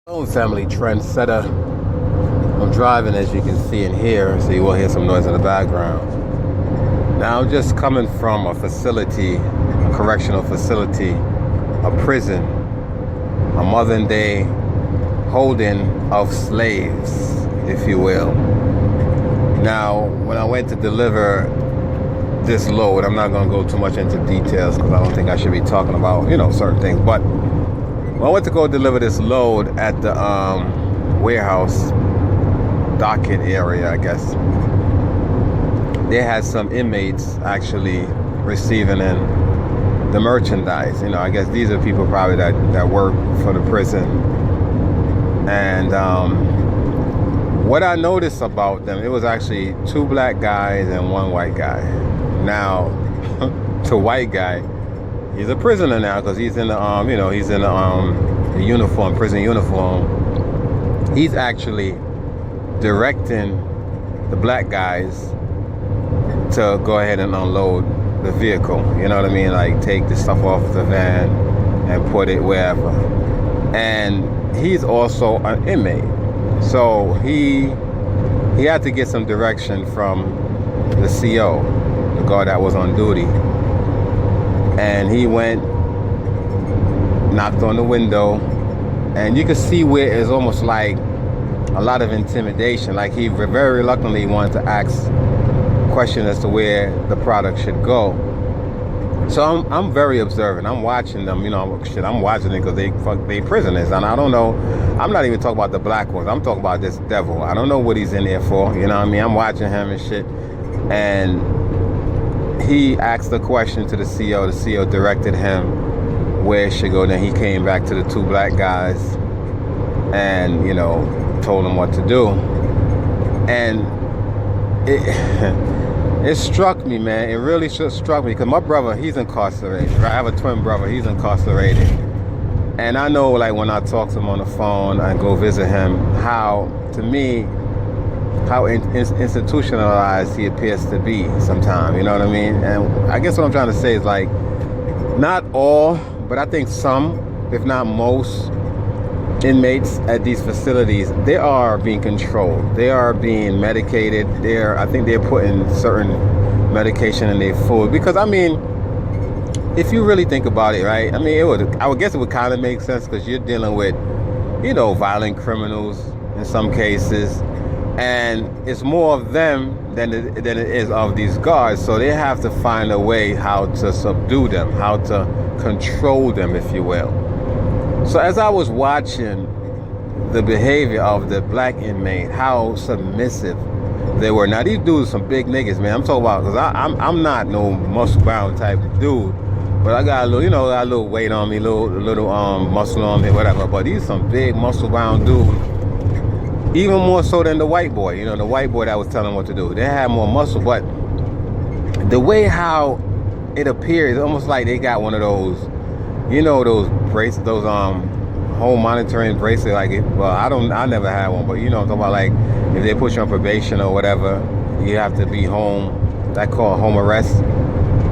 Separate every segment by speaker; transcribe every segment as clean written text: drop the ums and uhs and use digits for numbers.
Speaker 1: Own family trendsetter. I'm driving, as you can see and hear, so you will hear some noise in the background. Now I'm just coming from a facility, a correctional facility, a prison, a modern day holding of slaves, if you will. Now, when I went to deliver this load, I'm not going to go too much into details because I don't think I should be talking about, certain things, but when I went to go deliver this load at the warehouse docket area, I guess, they had some inmates actually receiving in the merchandise. I guess these are people probably that work for the prison. And what I noticed about them, it was actually two black guys and one white guy. Now, the white guy, he's a prisoner now because he's in the he's in the uniform, prison uniform. He's actually directing the black guys to go ahead and unload the vehicle. You know what I mean? Like take the stuff off the van and put it wherever. And he's also an inmate, so he had to get some direction from the CO, the guard that was on duty. And he went, knocked on the window, and you could see where it's almost like a lot of intimidation. Like he very reluctantly wanted to ask questions as to where the product should go. So I'm very observant. I'm watching them. I'm watching it because they prisoners, and I don't know. I'm not even talking about the black ones. I'm talking about this devil. I don't know what he's in there for. You know what I mean? I'm watching him and shit, and he asked a question to the CO. The CO directed him where it should go. Then he came back to the two black guys and, told them what to do. And it struck me, man. It really struck me because my brother, he's incarcerated. Right? I have a twin brother. He's incarcerated. And I know, like, when I talk to him on the phone and go visit him, how institutionalized he appears to be sometimes, you know what I mean? And I guess what I'm trying to say is, like, not all, but I think some, if not most, inmates at these facilities, they are being controlled. They are being medicated. I think they're putting certain medication in their food. Because, I mean, if you really think about it, right? I mean, I would guess it would kind of make sense because you're dealing with, violent criminals in some cases. And it's more of them than it is of these guards. So they have to find a way how to subdue them, how to control them, if you will. So as I was watching the behavior of the black inmate, how submissive they were. Now these dudes are some big niggas, man. I'm talking about, because I'm not no muscle bound type of dude, but I got a little, got a little weight on me, little muscle on me, whatever. But these are some big muscle bound dudes. Even more so than the white boy, the white boy that was telling them what to do. They had more muscle, but the way how it appears, almost like they got one of those, those bracelets, those home monitoring bracelets. Like, I never had one, but I'm talking about, like, if they put you on probation or whatever, you have to be home. That called home arrest,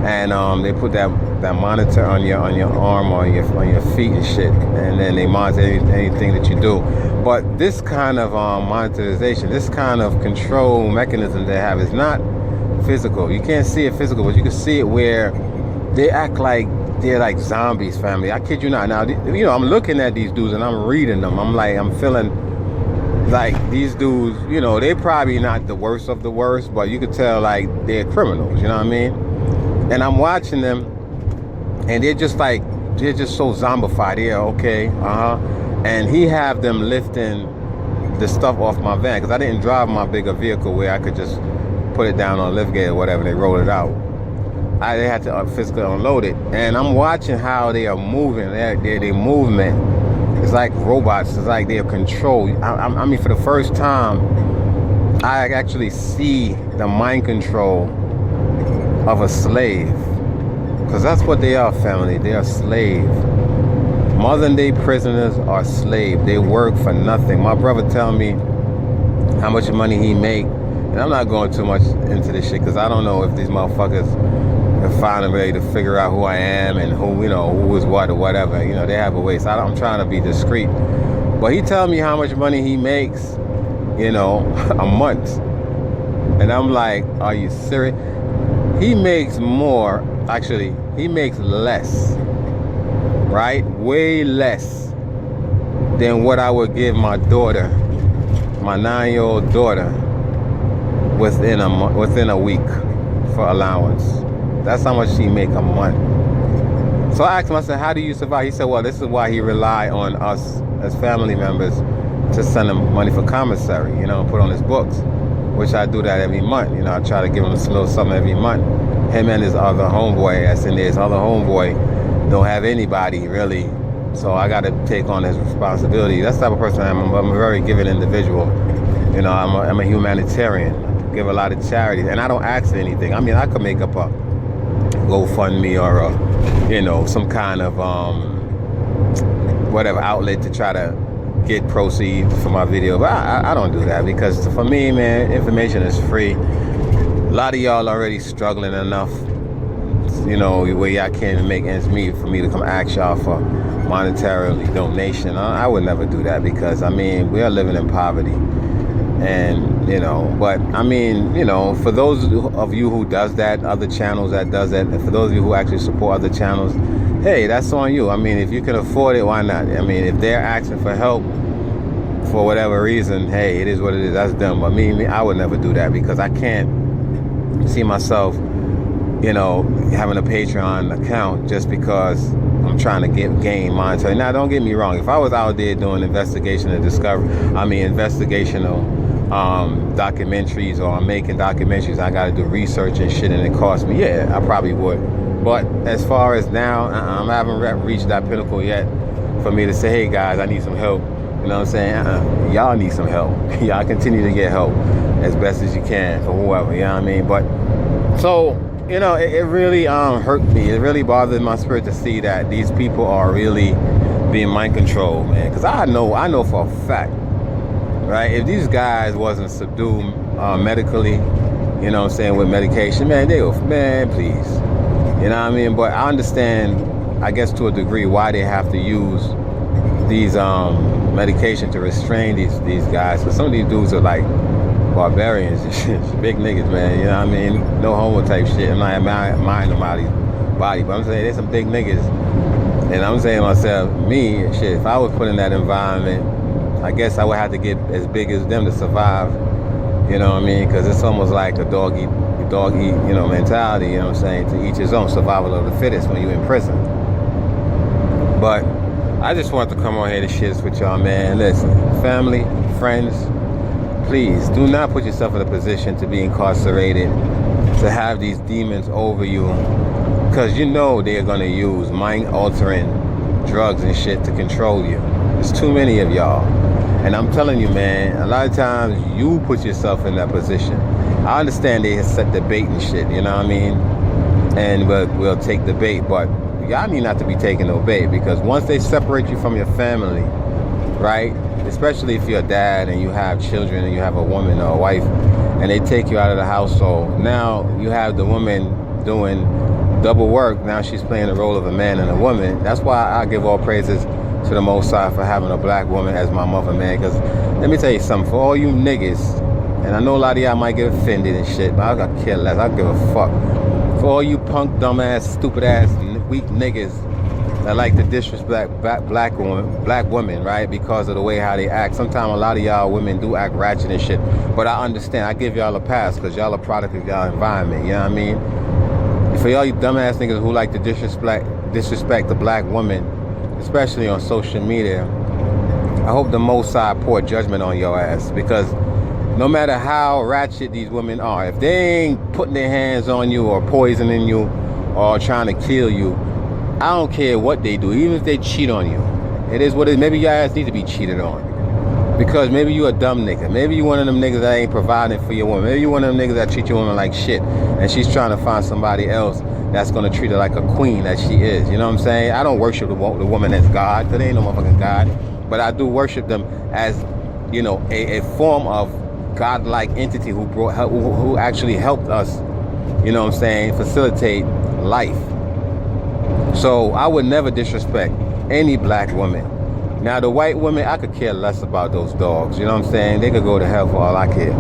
Speaker 1: and they put that monitor on your arm or on your feet and shit, and then they monitor anything that you do. But this kind of monetization, this kind of control mechanism they have is not physical. You can't see it physical, but you can see it where they act like they're like zombies, family. I kid you not. Now, I'm looking at these dudes and I'm reading them. I'm feeling like these dudes, they're probably not the worst of the worst, but you could tell like they're criminals, you know what I mean? And I'm watching them and they're just so zombified. Yeah, okay, and he have them lifting the stuff off my van because I didn't drive my bigger vehicle where I could just put it down on lift gate or whatever. They roll it out. They had to physically unload it, and I'm watching how they are moving. Their movement is like robots. It's like they're controlled. I mean, for the first time, I actually see the mind control of a slave, because that's what they are, family. They are slave. Modern day prisoners are slave. They work for nothing. My brother tell me how much money he make, and I'm not going too much into this shit because I don't know if these motherfuckers are finally ready to figure out who I am and who is what or whatever. They have a way. So I'm trying to be discreet. But he tell me how much money he makes, you know, a month. And I'm like, are you serious? He makes more, actually, he makes less, right? Way less than what I would give my daughter, my 9-year-old daughter, within a week for allowance. That's how much he make a month. So I asked him, I said, how do you survive? He said, well, this is why he rely on us as family members to send him money for commissary, you know, put on his books, which I do that every month. You know, I try to give him a little something every month. Him and his other homeboy, that's in there, his other homeboy, don't have anybody really. So I got to take on his responsibility. That's the type of person I am. I'm a very giving individual. You know, I'm a humanitarian. I give a lot of charities, and I don't ask for anything. I mean, I could make up a GoFundMe or a, you know, some kind of whatever outlet to try to get proceeds for my video, but I don't do that, because for me, man, information is free. A lot of y'all already struggling enough, you know, where y'all can't even make ends meet for me to come ask y'all for monetarily donation. I would never do that, because I mean, we are living in poverty. And you know, but I mean, you know, for those of you who does that, other channels that does that, and for those of you who actually support other channels, hey, that's on you. I mean, if you can afford it, why not? I mean, if they're asking for help for whatever reason, hey, it is what it is. That's them. But me, I would never do that, because I can't see myself, you know, having a Patreon account just because I'm trying to gain monetary. Now, don't get me wrong. If I was out there doing investigation and investigational documentaries, or I'm making documentaries, I got to do research and shit, and it costs me, yeah, I probably would. But as far as now, I haven't reached that pinnacle yet for me to say, hey guys, I need some help. You know what I'm saying? Y'all need some help. Y'all continue to get help as best as you can for whoever, you know what I mean? But so, you know, it really hurt me. It really bothered my spirit to see that these people are really being mind controlled, man. Because I know for a fact, right? If these guys wasn't subdued medically, you know what I'm saying, with medication, man, man, please. You know what I mean? But I understand, I guess to a degree, why they have to use these medication to restrain these guys. Because some of these dudes are like barbarians and shit. Big niggas, man. You know what I mean? No homo type shit. I'm not mind nobody's body, but I'm saying there's some big niggas. And I'm saying to myself, me, shit, if I was put in that environment, I guess I would have to get as big as them to survive. You know what I mean? Because it's almost like a dog eat, you know, mentality, you know what I'm saying? To each his own, survival of the fittest when you're in prison. But I just wanted to come on here to share this with y'all, man. Listen, family, friends, please do not put yourself in a position to be incarcerated, to have these demons over you, because you know they're going to use mind-altering drugs and shit to control you. There's too many of y'all. And I'm telling you, man, a lot of times you put yourself in that position. I understand they set the bait and shit, you know what I mean? And we'll take the bait, but y'all need not to be taking no bait, because once they separate you from your family, right? Especially if you're a dad and you have children and you have a woman or a wife, and they take you out of the household. Now you have the woman doing double work. Now she's playing the role of a man and a woman. That's why I give all praises to the Most High for having a black woman as my mother, man. Because let me tell you something, for all you niggas, and I know a lot of y'all might get offended and shit, but I got care less. I don't give a fuck. For all you punk, dumbass, stupid ass, weak niggas that like to disrespect black women, right? Because of the way how they act. Sometimes a lot of y'all women do act ratchet and shit, but I understand. I give y'all a pass, because y'all a product of y'all environment. You know what I mean? For y'all you dumbass niggas who like to disrespect the black woman, especially on social media, I hope the Most High pour judgment on your ass, because no matter how ratchet these women are, if they ain't putting their hands on you or poisoning you or trying to kill you, I don't care what they do, even if they cheat on you. It is what it is. Maybe your ass need to be cheated on, because maybe you a dumb nigga. Maybe you one of them niggas that ain't providing for your woman. Maybe you one of them niggas that treat your woman like shit, and she's trying to find somebody else that's going to treat her like a queen that she is. You know what I'm saying? I don't worship the woman as God, because they ain't no motherfucking God. But I do worship them as, you know, a form of godlike entity who actually helped us, you know what I'm saying, facilitate life. So I would never disrespect any black woman Now, the white women, I could care less about those dogs. You know what I'm saying? They could go to hell for all I care.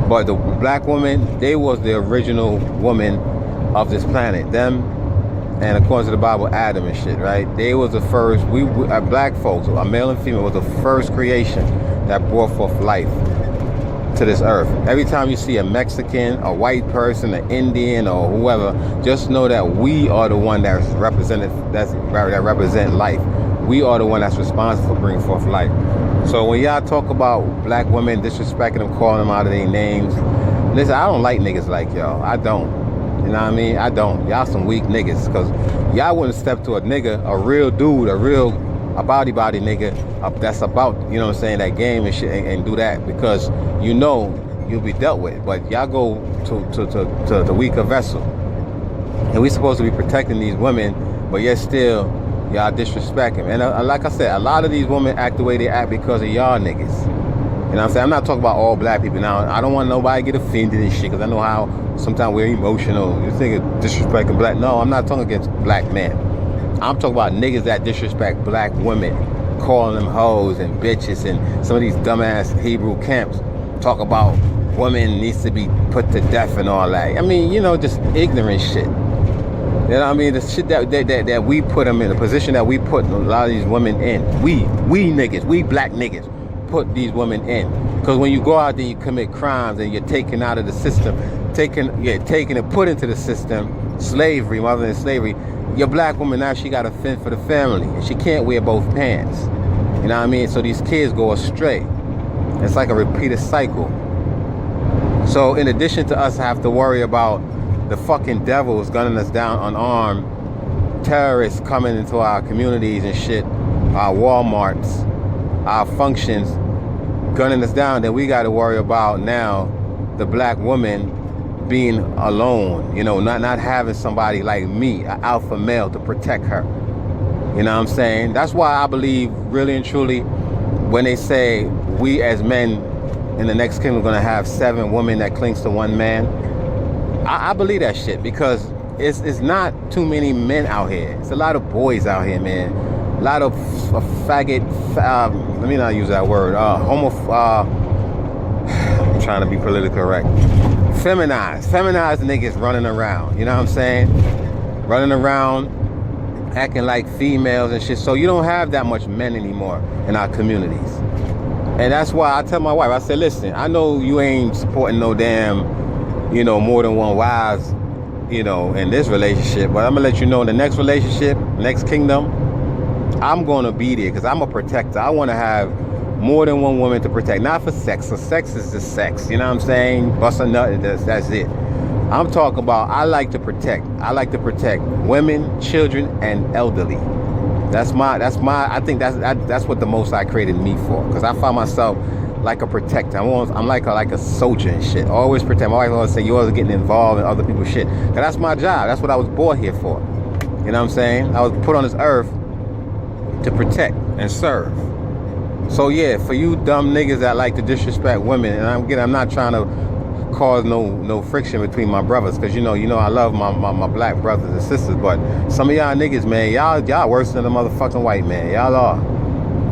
Speaker 1: But the black women, they was the original woman of this planet. Them, and according to the Bible, Adam and shit, right? They was the first, we black folks, a male and female, was the first creation that brought forth life to this earth. Every time you see a Mexican, a white person, an Indian, or whoever, just know that we are the one that represent life. We are the one that's responsible for bringing forth life. So when y'all talk about black women disrespecting them, calling them out of their names, listen, I don't like niggas like y'all. I don't. You know what I mean? I don't. Y'all some weak niggas, because y'all wouldn't step to a nigga, a real dude, a body nigga that's about, you know what I'm saying, that game and shit, and do that, because you know you'll be dealt with. But y'all go to the weaker vessel, and we supposed to be protecting these women, but yet still y'all disrespect him. And like I said, a lot of these women act the way they act because of y'all niggas. You know what I'm saying? I'm not talking about all black people. Now, I don't want nobody to get offended and shit, because I know how sometimes we're emotional. You think of disrespecting black. No, I'm not talking against black men. I'm talking about niggas that disrespect black women, calling them hoes and bitches, and some of these dumbass Hebrew camps talk about women needs to be put to death and all that. I mean, you know, just ignorant shit. You know what I mean? The shit that we put them in, the position that we put a lot of these women in. We niggas, we black niggas put these women in. Because when you go out there, you commit crimes and you're taken out of the system, taken and put into the system, slavery, rather than slavery. Your black woman now, she got to fend for the family, and she can't wear both pants. You know what I mean? So these kids go astray. It's like a repeated cycle. So in addition to us have to worry about the fucking devils gunning us down unarmed, terrorists coming into our communities and shit, our Walmarts, our functions, gunning us down, then we got to worry about now the black woman being alone, you know, not having somebody like me, an alpha male, to protect her. You know what I'm saying? That's why I believe really and truly when they say we as men in the next kingdom are going to have 7 women that clings to one man. I believe that shit, because it's not too many men out here. It's a lot of boys out here, man. A lot of faggot, let me not use that word, I'm trying to be politically correct. Feminized niggas running around, you know what I'm saying? Running around, acting like females and shit. So you don't have that much men anymore in our communities. And that's why I tell my wife, I said, listen, I know you ain't supporting no damn, you know, more than one wives, you know, in this relationship, but I'm gonna let you know in the next relationship, next kingdom, I'm gonna be there, because I'm a protector. I want to have more than one woman to protect, not for sex. So sex is just sex, you know what I'm saying? Bust a nut, that's it. I'm talking about, I like to protect women, children, and elderly. I think that's what the Most High created me for, because I find myself like a protector. I'm like a soldier and shit. Always protect. My wife always say, you always getting involved in other people's shit. Cause that's my job. That's what I was born here for. You know what I'm saying? I was put on this earth to protect and serve. So yeah, for you dumb niggas that like to disrespect women, and I'm not trying to cause no friction between my brothers, because you know I love my black brothers and sisters, but some of y'all niggas, man, y'all worse than the motherfucking white man. Y'all are.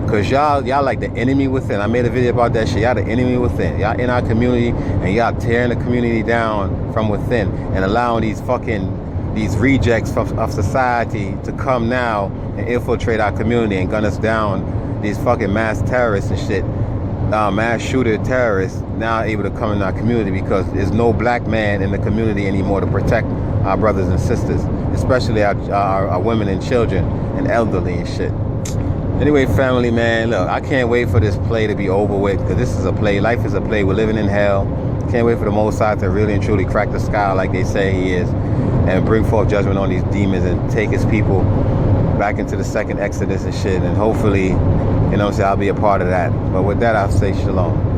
Speaker 1: Cause y'all like the enemy within. I made a video about that shit. Y'all the enemy within. Y'all in our community, and y'all tearing the community down from within, and allowing these rejects of society to come now and infiltrate our community and gun us down. These fucking mass terrorists and shit, mass shooter terrorists, now able to come in our community, because there's no black man in the community anymore to protect our brothers and sisters, especially our women and children and elderly and shit. Anyway, family, man, look, I can't wait for this play to be over with, because this is a play. Life is a play. We're living in hell. Can't wait for the Most High to really and truly crack the sky like they say he is, and bring forth judgment on these demons and take his people back into the second Exodus and shit. And hopefully, you know what I'm saying, I'll be a part of that. But with that, I'll say shalom.